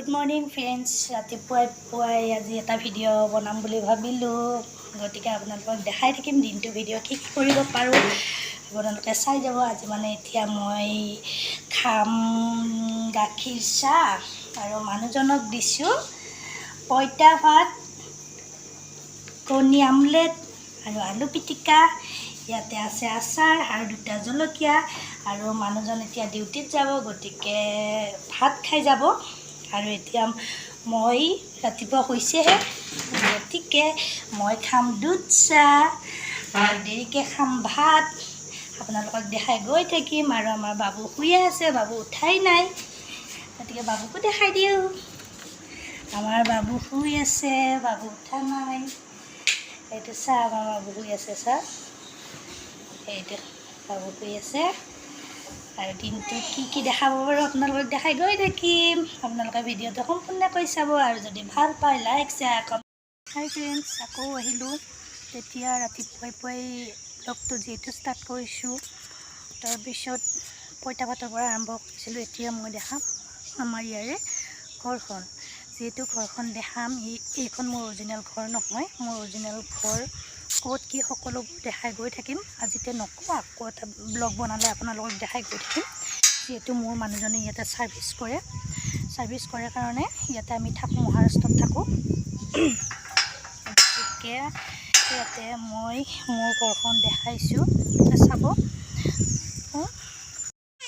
Good morning friends. ৰাতিপুৱাই আজি এটা ভিডিঅ' বনাম বুলি ভাবিলোঁ, গতিকে আপোনালোকক দেখাই থাকিম দিনটো ভিডিঅ' কি কৰিব পাৰোঁ, আপোনালোকে চাই যাব। আজি মানে এতিয়া মই খাম গাখীৰ চাহ আৰু মানুহজনক দিছোঁ পঁইতা ভাত, কণী আমলেট আৰু আলু পিটিকা। ইয়াতে আছে আচাৰ আৰু দুটা জলকীয়া, আৰু মানুহজন এতিয়া ডিউটিত যাব, গতিকে ভাত খাই যাব। আৰু এতিয়া মই ৰাতিপুৱা হৈছেহে, গতিকে মই খাম দুধ চাহ আৰু দেৰিকৈ খাম ভাত। আপোনালোকক দেখাই গৈ থাকিম। আৰু আমাৰ বাবু শুয়ে আছে, বাবু উঠাই নাই, গতিকে বাবুকো দেখাই দিওঁ। আমাৰ বাবু শুই আছে, বাবু উঠা নাই। এইটো চাহ, আমাৰ বাবু শুই আছে, চাহ এইটো বাবু শুই আছে। আৰু দিনটো কি দেখাব পাৰোঁ আপোনালোকক দেখাই গৈ থাকিম। আপোনালোকে ভিডিঅ'টো সম্পূৰ্ণকৈ চাব, আৰু যদি ভাল পায় লাইক শ্বেয়াৰ কমেণ্ট। হাই ফ্ৰেণ্ডছ, আকৌ আহিলোঁ। তেতিয়া ৰাতিপুৱাই ব্লগটো যিহেতু ষ্টাৰ্ট কৰিছোঁ, তাৰপিছত পঁইতা ভাতৰ পৰা আৰম্ভ কৰিছিলোঁ। এতিয়া মই দেখাম আমাৰ ইয়াৰে ঘৰখন। যিহেতু ঘৰখন দেখাম, এইখন মোৰ অৰিজিনেল ঘৰ নহয়। মোৰ অৰিজিনেল ঘৰ ক'ত কি সকলোবোৰ দেখাই গৈ থাকিম। আজিতে নকওঁ, আকৌ এটা ব্লগ বনালে আপোনালোকক দেখাই গৈ থাকিম। যিহেতু মোৰ মানুহজনে ইয়াতে ছাৰ্ভিচ কৰে কাৰণে ইয়াতে আমি থাকোঁ, মহাৰাষ্ট্ৰত থাকোঁ। গতিকে ইয়াতে মই মোৰ ঘৰখন দেখাইছোঁ, চাব।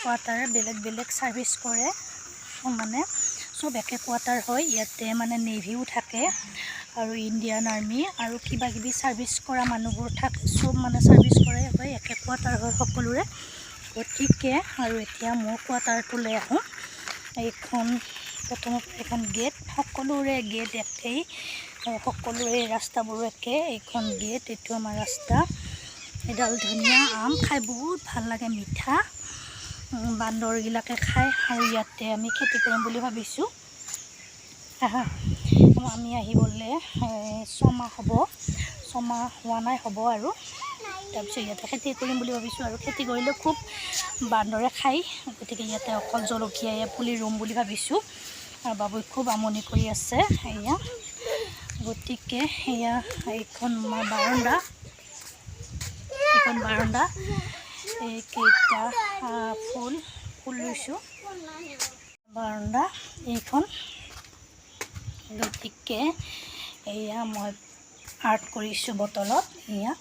কোৱাৰ্টাৰ বেলেগ ছাৰ্ভিচ কৰে, মানে চব একে কোৱাৰ্টাৰ হয়। ইয়াতে মানে নেভিও থাকে আৰু ইণ্ডিয়ান আৰ্মি আৰু কিবাকিবি ছাৰ্ভিচ কৰা মানুহবোৰ থাকে, চব মানে ছাৰ্ভিচ কৰে হয়, একে কোৱাৰ্টাৰ হয় সকলোৰে। গতিকে আৰু এতিয়া মোৰ কোৱাৰ্টাৰটোলৈ আহোঁ। এইখন প্ৰথমত এখন গেট, সকলোৰে গেট একেই, সকলোৰে ৰাস্তাবোৰো একে। এইখন গেট, এইটো আমাৰ ৰাস্তা। এডাল ধুনীয়া আম, খাই বহুত ভাল লাগে, মিঠা। বান্দৰবিলাকে খায়। আৰু ইয়াতে আমি খেতি কৰিম বুলি ভাবিছোঁ। আমি আহিবলৈ 6 মাহ হ'ব, 6 মাহ হোৱা নাই, হ'ব আৰু। তাৰপিছত ইয়াতে খেতি কৰিম বুলি ভাবিছোঁ, আৰু খেতি কৰিলে খুব বান্দৰে খায়। গতিকে ইয়াতে অকল জলকীয়াই পুলি ৰুম বুলি ভাবিছোঁ। আৰু বাবুই খুব আমনি কৰি আছে এয়া। গতিকে এয়া এইখন আমাৰ বাৰাণ্ডা, এইকেইটা ফুল ৰুইছোঁ বাৰাণ্ডা এইখন। গতিকে এয়া মই আৰ্ট কৰিছোঁ বটলত। এয়া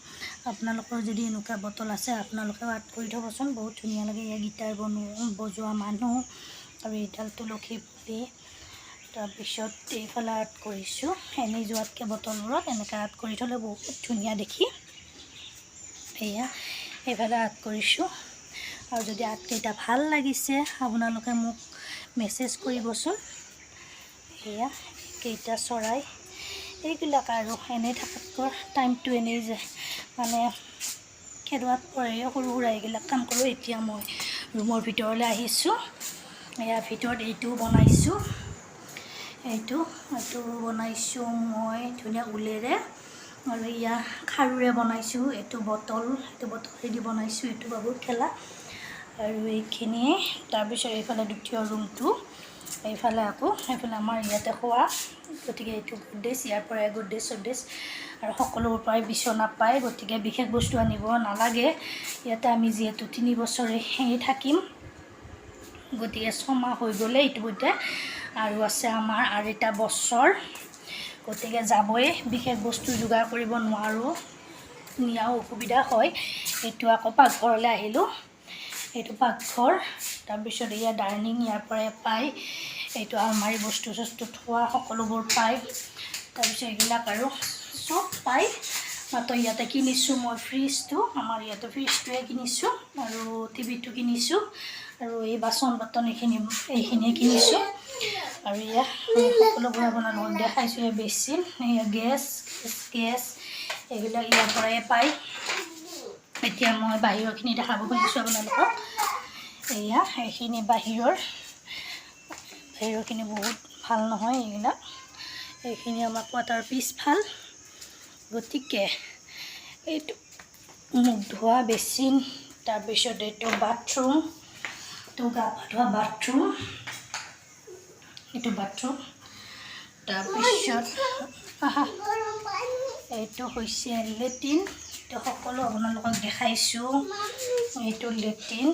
আপোনালোকৰ যদি এনেকুৱা বটল আছে, আপোনালোকেও আৰ্ট কৰি থ'বচোন, বহুত ধুনীয়া লাগে। এয়া গীটাৰ বজোৱা মানুহ, আৰু এইডাল তুলসী পুলি। তাৰপিছত এইফালে আৰ্ট কৰিছোঁ, এনেই যোৱাতকৈ বটলবোৰত এনেকৈ আৰ্ট কৰি থ'লে বহুত ধুনীয়া দেখি। এয়া এইফালে আৰ্ট কৰিছোঁ। আৰু যদি আৰ্টকেইটা ভাল লাগিছে, আপোনালোকে মোক মেছেজ কৰিবচোন। এয়া কেইটা চৰাই, এইবিলাক আৰু এনেই থকাতকৈ টাইমটো এনেই যায়, মানে খেদোৱাত পৰে সৰু সুৰা এইবিলাক কাম কৰোঁ। এতিয়া মই ৰুমৰ ভিতৰলৈ আহিছোঁ। এয়া ভিতৰত এইটো বনাইছোঁ মই ধুনীয়া ঊলেৰে, আৰু এয়া খাৰুৰে বনাইছোঁ। এইটো বটলেদি বনাইছোঁ, এইটো বাবুৰ খেলা। আৰু এইখিনিয়ে। তাৰপিছত এইফালে দ্বিতীয় ৰুমটো, এইফালে আমাৰ ইয়াতে খোৱা। গতিকে এইটো গড্ৰেজ, ইয়াৰ পৰাই গড্ৰেজ আৰু সকলোবোৰ পৰাই বিচনা পায়। গতিকে বিশেষ বস্তু আনিব নালাগে। ইয়াতে আমি যিহেতু 3 বছৰে থাকিম, গতিকে 6 মাহ হৈ গ'লে ইতিমধ্যে, আৰু আছে আমাৰ আৰু এটা বছৰ। গতিকে যাবই, বিশেষ বস্তু যোগাৰ কৰিব নোৱাৰোঁ, নিয়াও অসুবিধা হয়। এইটো আকৌ পাকঘৰলৈ আহিলোঁ, এইটো পাকঘৰ। তাৰপিছত এয়া ডাইনিং, ইয়াৰ পৰাই পায়। এইটো আলমাৰী, বস্তু থোৱা সকলোবোৰ পায়। তাৰপিছত এইবিলাক আৰু চব পায়। মাত্ৰ ইয়াতে কিনিছোঁ মই ফ্ৰিজটো, আমাৰ ইয়াতে ফ্ৰিজটোৱে কিনিছোঁ, আৰু টিভিটো কিনিছোঁ, আৰু এই বাচন বৰ্তন এইখিনিয়ে কিনিছোঁ। আৰু এয়া সকলোবোৰ আপোনালোকক দেখাইছোঁ। এয়া বেচিন, এয়া গেছ এইবিলাক ইয়াৰ পৰাই পায়। এতিয়া মই বাহিৰৰখিনি দেখাব খুজিছোঁ আপোনালোকক। এয়া এইখিনি বাহিৰৰখিনি বহুত ভাল নহয় এইবিলাক। এইখিনি আমাৰ কোৱাৰ্টাৰ পিছফাল। গতিকে এইটো মুখ ধোৱা বেচিন, তাৰপিছত এইটো বাথৰুম, গা পা ধোৱা বাথৰুম। এইটো বাথৰুম তাৰপিছত এইটো হৈছে লেট্ৰিন এইটো সকলো আপোনালোকক দেখাইছোঁ এইটো লেট্ৰিন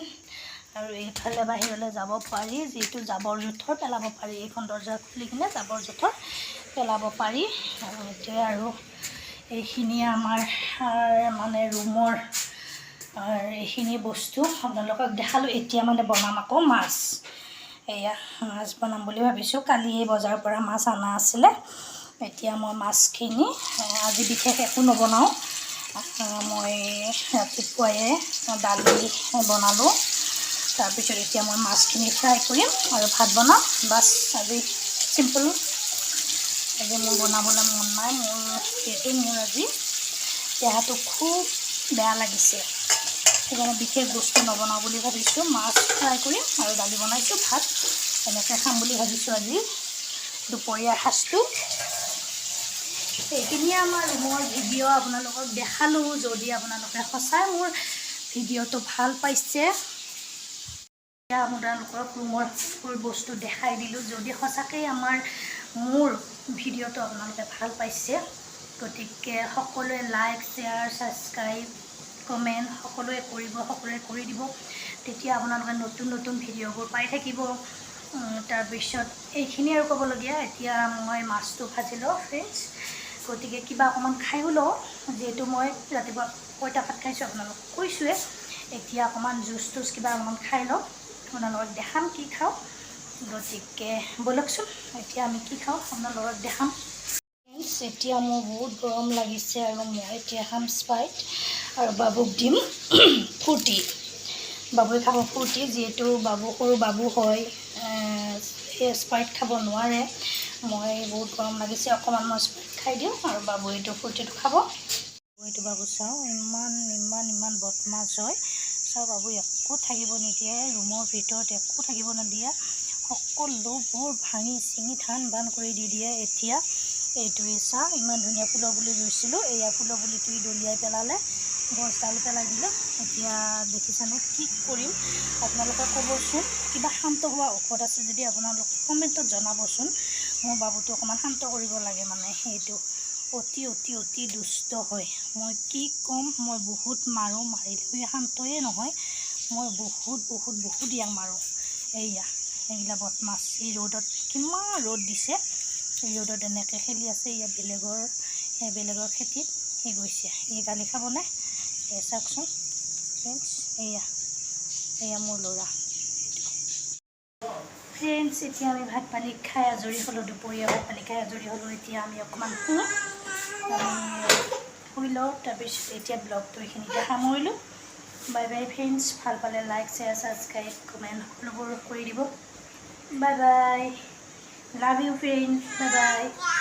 আৰু এইফালে বাহিৰলৈ যাব পাৰি যিটো জাবৰ জোঁথৰ পেলাব পাৰি এইখন দৰ্জা খুলি কিনে জাবৰ জোঁথৰ পেলাব পাৰি আৰু এতিয়া আৰু এইখিনি আমাৰ মানে ৰুমৰ এইখিনি বস্তু আপোনালোকক দেখালোঁ এতিয়া মানে বনাম আকৌ মাছ এয়া মাছ বনাম বুলি ভাবিছোঁ কালি এই বজাৰৰ পৰা মাছ অনা আছিলে এতিয়া মই মাছখিনি আজি বিশেষ একো নবনাওঁ মই ৰাতিপুৱাই দালি বনালোঁ তাৰপিছত এতিয়া মই মাছখিনি ফ্ৰাই কৰিম আৰু ভাত বনাম বাছ আজি চিম্পল আজি মোৰ বনাবলৈ মন নাই মোৰ আজি দেহাটো খুব বেয়া লাগিছে সেইকাৰণে বিশেষ বস্তু নবনাওঁ বুলি ভাবিছোঁ মাছ ফ্ৰাই কৰিম আৰু দালি বনাইছোঁ ভাত এনেকৈ খাম বুলি ভাবিছোঁ আজি দুপৰীয়াৰ সাঁজটো এইখিনিয়ে আমাৰ ৰুমৰ ভিডিঅ' আপোনালোকক দেখালোঁ যদি আপোনালোকে সঁচাই মোৰ ভিডিঅ'টো ভাল পাইছে এতিয়া আপোনালোকক ৰুমৰ বস্তু দেখাই দিলোঁ যদি সঁচাকৈ মোৰ ভিডিঅ'টো আপোনালোকে ভাল পাইছে গতিকে সকলোৱে লাইক শ্বেয়াৰ ছাবস্ক্ৰাইব কমেণ্ট সকলোৱে কৰিব সকলোৱে কৰি দিব তেতিয়া আপোনালোকে নতুন নতুন ভিডিঅ'বোৰ পাই থাকিব তাৰপিছত এইখিনি আৰু ক'বলগীয়া এতিয়া মই মাছটো ভাজি লওঁ ফ্ৰেণ্ডছ গতিকে কিবা অকণমান খায়ো লওঁ যিহেতু মই ৰাতিপুৱা পইতা ভাত খাইছোঁ আপোনালোকক কৈছোঁৱে এতিয়া অকণমান জুচ টুচ কিবা অকণমান খাই লওঁ আপোনালোকক দেখাম কি খাওঁ গতিকে ব'লকচোন এতিয়া আমি কি খাওঁ আপোনালোকক দেখাম এতিয়া মোৰ বহুত গৰম লাগিছে আৰু মই এতিয়া খাম স্প্ৰাইট আৰু বাবুক দিম ফ্ৰুটি বাবুৱে খাব ফ্ৰুটি যিহেতু সৰু বাবু হয় স্প্ৰাইট খাব নোৱাৰে মই বহুত গৰম লাগিছে অকণমান মই স্প্ৰাইট খাই দিওঁ আৰু বাবু এইটো ফ্ৰুটিটো খাব বাবু চাওঁ ইমান বদমাছ হয় চাওঁ বাবু একো থাকিব নিদিয়ে ৰুমৰ ভিতৰত একো থাকিব নিদিয়ে সকলোবোৰ ভাঙি চিঙি ধান বান কৰি দি দিয়ে এতিয়া এইটোৱে চাওঁ ইমান ধুনীয়া ফুলৰ পুলি ৰুইছিলোঁ এয়া ফুলৰ পুলিটো দলিয়াই পেলালে গছডাল পেলাই দিলে এতিয়া দেখিছেনে কি কৰিম আপোনালোকে ক'বচোন কিবা শান্ত হোৱা ঔষধ আছে যদি আপোনালোকে কমেণ্টত জনাবচোন মোৰ বাবুটো অকণমান শান্ত কৰিব লাগে মানে সেইটো অতি দুষ্ট হয় মই কি ক'ম মই বহুত মাৰোঁ মাৰিলেও শান্তয়ে নহয় মই বহুত ইয়াক মাৰোঁ এইয়া এইবিলাক বদমাছ এই ৰ'দত কিমান ৰ'দ দিছে এই ৰ'দত এনেকৈ খেলি আছে এয়া বেলেগৰ খেতিত সি গৈছে এই গালি খাবনে চাওকচোন ফ্ৰেণ্ডছ এয়া মোৰ ল'ৰা ফ্ৰেণ্ডছ এতিয়া আমি ভাত পানী খাই আজৰি হ'লোঁ দুপৰীয়া ভাত পানী খাই আজৰি হ'লোঁ এতিয়া আমি অকণমান শুই লওঁ তাৰপিছত এতিয়া ব্লগটো এইখিনিতে সামৰিলোঁ বাই বাই ফ্ৰেণ্ডছ ভাল পালে লাইক শ্বেয়াৰ ছাবস্ক্ৰাইব কমেণ্ট সকলোবোৰ কৰি দিব bye bye love you friends bye bye